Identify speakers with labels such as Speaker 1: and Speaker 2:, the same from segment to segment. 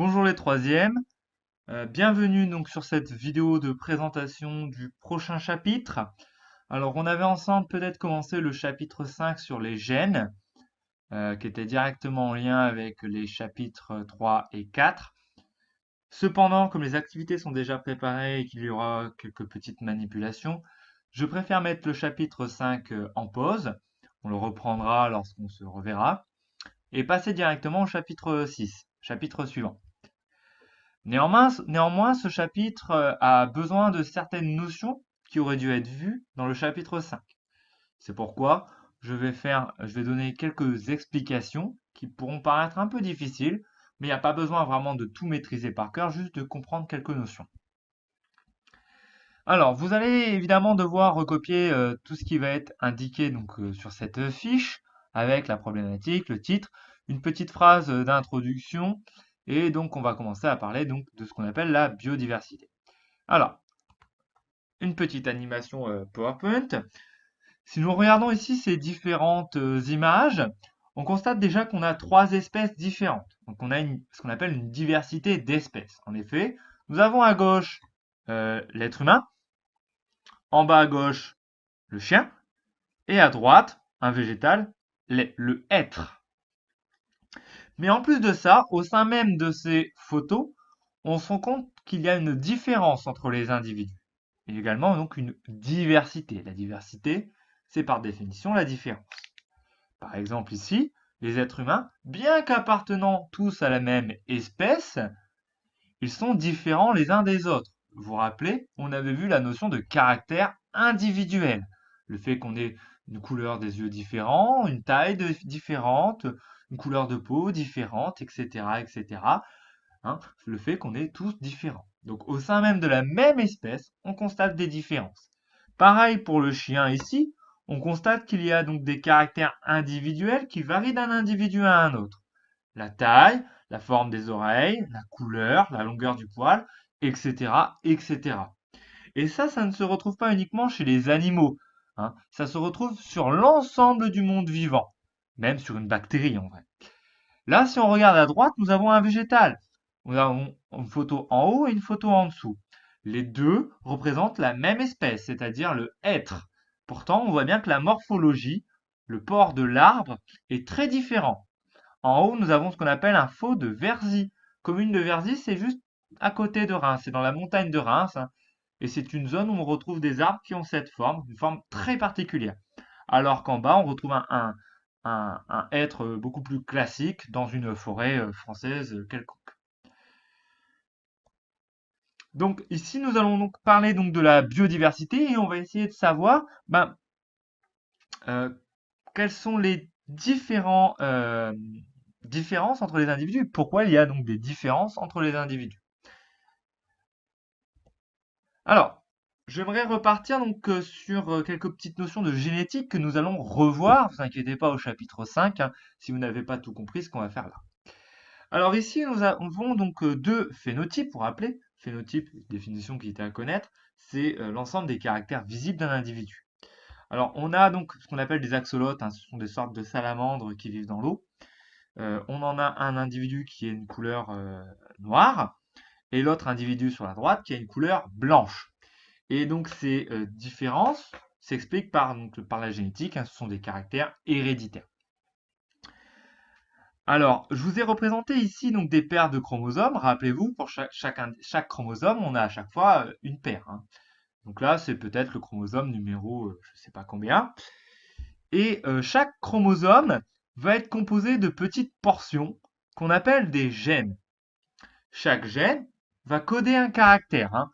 Speaker 1: Bonjour les troisièmes, bienvenue donc sur cette vidéo de présentation du prochain chapitre. Alors on avait ensemble peut-être commencé le chapitre 5 sur les gènes, qui était directement en lien avec les chapitres 3 et 4. Cependant, comme les activités sont déjà préparées et qu'il y aura quelques petites manipulations, je préfère mettre le chapitre 5 en pause. On le reprendra lorsqu'on se reverra et passer directement au chapitre 6, chapitre suivant. Néanmoins, ce chapitre a besoin de certaines notions qui auraient dû être vues dans le chapitre 5. C'est pourquoi je vais donner quelques explications qui pourront paraître un peu difficiles, mais il n'y a pas besoin vraiment de tout maîtriser par cœur, juste de comprendre quelques notions. Alors, vous allez évidemment devoir recopier tout ce qui va être indiqué donc, sur cette fiche, avec la problématique, le titre, une petite phrase d'introduction, et donc on va commencer à parler donc de ce qu'on appelle la biodiversité. Alors, une petite animation PowerPoint. Si nous regardons ici ces différentes images, on constate déjà qu'on a trois espèces différentes. Donc on a ce qu'on appelle une diversité d'espèces. En effet, nous avons à gauche l'être humain, en bas à gauche le chien, et à droite un végétal, le hêtre. Mais en plus de ça, au sein même de ces photos, on se rend compte qu'il y a une différence entre les individus. Et également donc une diversité. La diversité, c'est par définition la différence. Par exemple ici, les êtres humains, bien qu'appartenant tous à la même espèce, ils sont différents les uns des autres. Vous vous rappelez, on avait vu la notion de caractère individuel. Le fait qu'on ait une couleur des yeux différente, une taille différente, une couleur de peau différente, etc., etc. Hein, le fait qu'on est tous différents. Donc au sein même de la même espèce, on constate des différences. Pareil pour le chien ici, on constate qu'il y a donc des caractères individuels qui varient d'un individu à un autre. La taille, la forme des oreilles, la couleur, la longueur du poil, etc., etc. Et ça ne se retrouve pas uniquement chez les animaux, hein, ça se retrouve sur l'ensemble du monde vivant, même sur une bactérie en vrai. Là, si on regarde à droite, nous avons un végétal. Nous avons une photo en haut et une photo en dessous. Les deux représentent la même espèce, c'est-à-dire le hêtre. Pourtant, on voit bien que la morphologie, le port de l'arbre, est très différent. En haut, nous avons ce qu'on appelle un faux de Verzy. Commune de Verzy, c'est juste à côté de Reims, c'est dans la montagne de Reims, hein, et c'est une zone où on retrouve des arbres qui ont cette forme, une forme très particulière. Alors qu'en bas, on retrouve un être beaucoup plus classique dans une forêt française quelconque. Donc ici, nous allons donc parler donc de la biodiversité et on va essayer de savoir euh, quelles sont les différences entre les individus. Pourquoi il y a donc des différences entre les individus. Alors, j'aimerais repartir donc sur quelques petites notions de génétique que nous allons revoir. Ne vous inquiétez pas au chapitre 5, hein, si vous n'avez pas tout compris ce qu'on va faire là. Alors ici, nous avons donc deux phénotypes, pour rappeler. Phénotype, définition qui était à connaître, c'est l'ensemble des caractères visibles d'un individu. Alors on a donc ce qu'on appelle des axolotes, hein, ce sont des sortes de salamandres qui vivent dans l'eau. On en a un individu qui a une couleur noire et l'autre individu sur la droite qui a une couleur blanche. Et donc ces différences s'expliquent par la génétique, hein, ce sont des caractères héréditaires. Alors, je vous ai représenté ici donc des paires de chromosomes. Rappelez-vous, pour chaque chromosome, on a à chaque fois une paire, hein. Donc là, c'est peut-être le chromosome numéro, je ne sais pas combien. Et chaque chromosome va être composé de petites portions qu'on appelle des gènes. Chaque gène va coder un caractère, hein.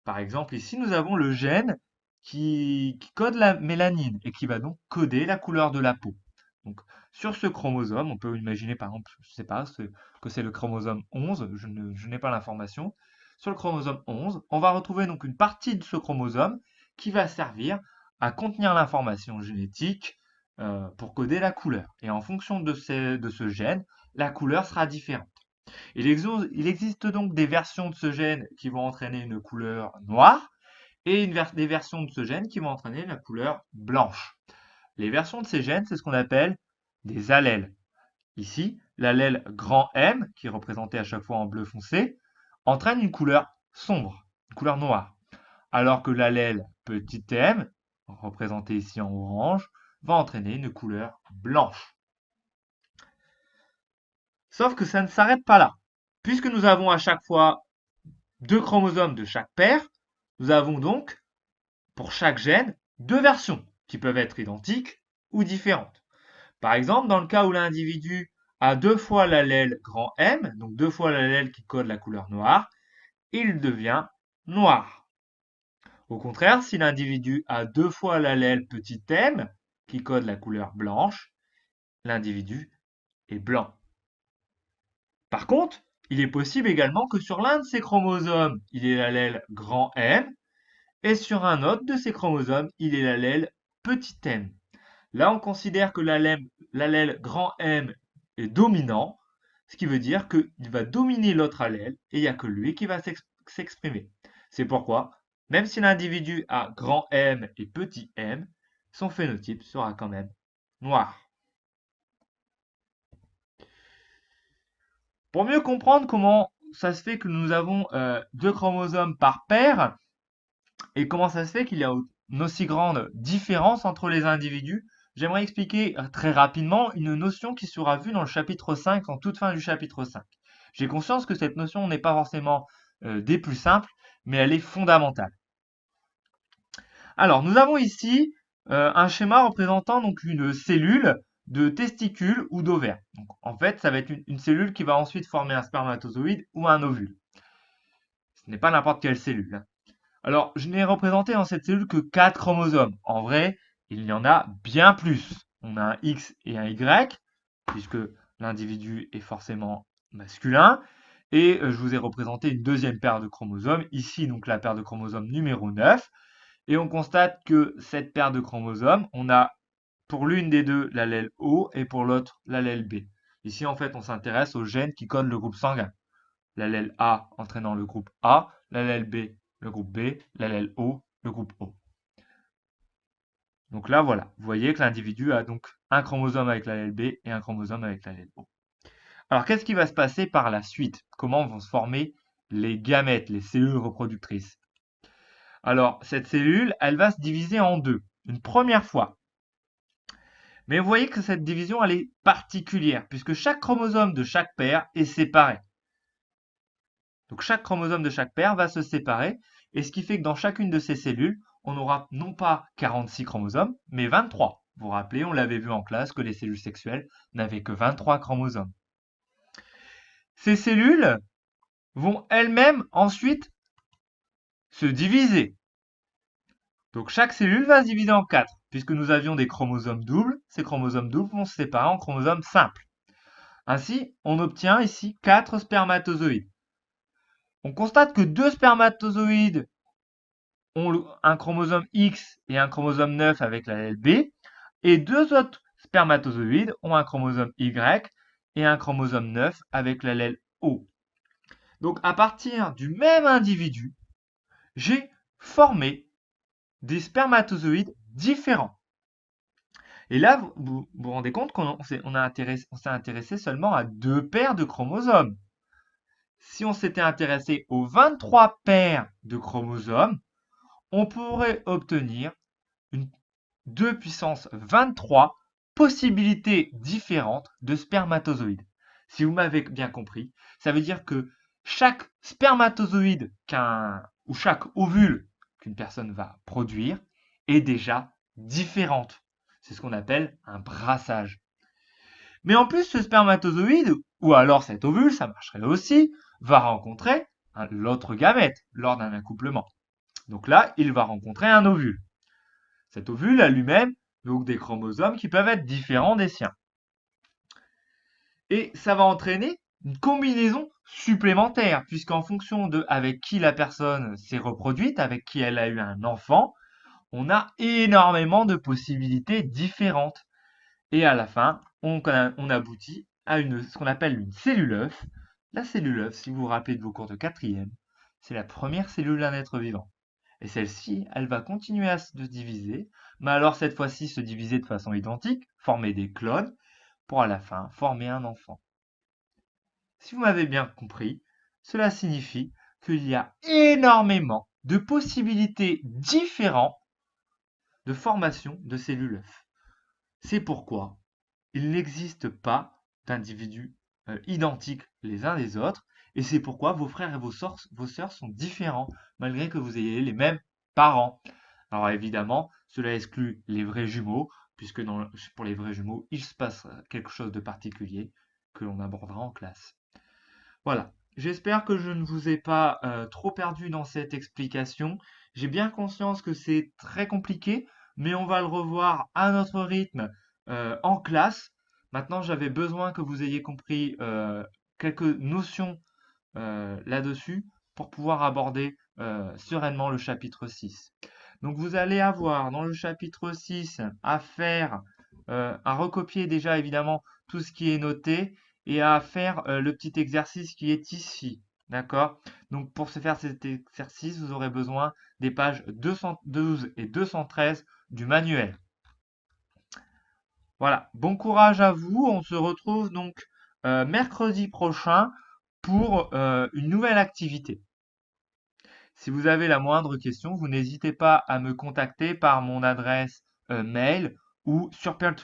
Speaker 1: Par exemple, ici, nous avons le gène qui code la mélanine et qui va donc coder la couleur de la peau. Donc, sur ce chromosome, on peut imaginer par exemple, je ne sais pas, que c'est le chromosome 11, je n'ai pas l'information. Sur le chromosome 11, on va retrouver donc une partie de ce chromosome qui va servir à contenir l'information génétique pour coder la couleur. Et en fonction de ce gène, la couleur sera différente. Il existe donc des versions de ce gène qui vont entraîner une couleur noire et des versions de ce gène qui vont entraîner la couleur blanche. Les versions de ces gènes, c'est ce qu'on appelle des allèles. Ici, l'allèle grand M, qui est représenté à chaque fois en bleu foncé, entraîne une couleur sombre, une couleur noire, alors que l'allèle petit m, représenté ici en orange, va entraîner une couleur blanche. Sauf que ça ne s'arrête pas là. Puisque nous avons à chaque fois deux chromosomes de chaque paire, nous avons donc, pour chaque gène, deux versions qui peuvent être identiques ou différentes. Par exemple, dans le cas où l'individu a deux fois l'allèle grand M, donc deux fois l'allèle qui code la couleur noire, il devient noir. Au contraire, si l'individu a deux fois l'allèle petit m, qui code la couleur blanche, l'individu est blanc. Par contre, il est possible également que sur l'un de ces chromosomes, il ait l'allèle grand M, et sur un autre de ces chromosomes, il ait l'allèle petit m. Là, on considère que l'allèle grand M est dominant, ce qui veut dire qu'il va dominer l'autre allèle et il n'y a que lui qui va s'exprimer. C'est pourquoi, même si l'individu a grand M et petit m, son phénotype sera quand même noir. Pour mieux comprendre comment ça se fait que nous avons deux chromosomes par paire et comment ça se fait qu'il y a une aussi grande différence entre les individus, j'aimerais expliquer très rapidement une notion qui sera vue dans le chapitre 5, en toute fin du chapitre 5. J'ai conscience que cette notion n'est pas forcément des plus simples, mais elle est fondamentale. Alors, nous avons ici un schéma représentant donc une cellule de testicule ou d'ovaire. Donc, en fait, ça va être une cellule qui va ensuite former un spermatozoïde ou un ovule. Ce n'est pas n'importe quelle cellule, hein. Alors, je n'ai représenté dans cette cellule que 4 chromosomes. En vrai, il y en a bien plus. On a un X et un Y, puisque l'individu est forcément masculin. Et je vous ai représenté une deuxième paire de chromosomes, ici donc la paire de chromosomes numéro 9. Et on constate que cette paire de chromosomes, on a pour l'une des deux l'allèle O et pour l'autre l'allèle B. Ici, en fait, on s'intéresse aux gènes qui codent le groupe sanguin. L'allèle A entraînant le groupe A, l'allèle B le groupe B, l'allèle O le groupe O. Donc là, voilà, vous voyez que l'individu a donc un chromosome avec l'allèle B et un chromosome avec l'allèle O. Alors, qu'est-ce qui va se passer par la suite? Comment vont se former les gamètes, les cellules reproductrices? Alors, cette cellule, elle va se diviser en deux, une première fois. Mais vous voyez que cette division, elle est particulière, puisque chaque chromosome de chaque paire est séparé. Donc, chaque chromosome de chaque paire va se séparer, et ce qui fait que dans chacune de ces cellules, on aura non pas 46 chromosomes, mais 23. Vous vous rappelez, on l'avait vu en classe que les cellules sexuelles n'avaient que 23 chromosomes. Ces cellules vont elles-mêmes ensuite se diviser. Donc chaque cellule va se diviser en 4. Puisque nous avions des chromosomes doubles, ces chromosomes doubles vont se séparer en chromosomes simples. Ainsi, on obtient ici 4 spermatozoïdes. On constate que 2 spermatozoïdes ont un chromosome X et un chromosome 9 avec l'allèle B, et 2 autres spermatozoïdes ont un chromosome Y et un chromosome 9 avec l'allèle O. Donc à partir du même individu, j'ai formé des spermatozoïdes différents. Et là, vous vous rendez compte qu'on s'est intéressé seulement à 2 paires de chromosomes. Si on s'était intéressé aux 23 paires de chromosomes, on pourrait obtenir 2 puissance 23 possibilités différentes de spermatozoïdes. Si vous m'avez bien compris, ça veut dire que chaque spermatozoïde ou chaque ovule qu'une personne va produire est déjà différente. C'est ce qu'on appelle un brassage. Mais en plus, ce spermatozoïde, ou alors cet ovule, ça marcherait aussi, va rencontrer l'autre gamète lors d'un accouplement. Donc là, il va rencontrer un ovule. Cet ovule a lui-même donc des chromosomes qui peuvent être différents des siens. Et ça va entraîner une combinaison supplémentaire, puisqu'en fonction de avec qui la personne s'est reproduite, avec qui elle a eu un enfant, on a énormément de possibilités différentes. Et à la fin, on aboutit à ce qu'on appelle une cellule œuf. La cellule œuf, si vous vous rappelez de vos cours de quatrième, c'est la première cellule d'un être vivant. Et celle-ci, elle va continuer à se diviser, mais alors cette fois-ci se diviser de façon identique, former des clones, pour à la fin former un enfant. Si vous m'avez bien compris, cela signifie qu'il y a énormément de possibilités différentes de formation de cellules œufs. C'est pourquoi il n'existe pas d'individus identiques les uns des autres, et c'est pourquoi vos frères et vos sœurs sont différents, malgré que vous ayez les mêmes parents. Alors évidemment, cela exclut les vrais jumeaux, puisque pour les vrais jumeaux, il se passe quelque chose de particulier que l'on abordera en classe. Voilà, j'espère que je ne vous ai pas trop perdu dans cette explication. J'ai bien conscience que c'est très compliqué, mais on va le revoir à notre rythme en classe. Maintenant, j'avais besoin que vous ayez compris quelques notions là-dessus pour pouvoir aborder sereinement le chapitre 6. Donc vous allez avoir dans le chapitre 6 à faire, à recopier déjà évidemment tout ce qui est noté et à faire le petit exercice qui est ici. D'accord? Donc pour se faire cet exercice, vous aurez besoin des pages 212 et 213 du manuel. Voilà, bon courage à vous. On se retrouve donc mercredi prochain pour une nouvelle activité. Si vous avez la moindre question, vous n'hésitez pas à me contacter par mon adresse mail ou sur Pearl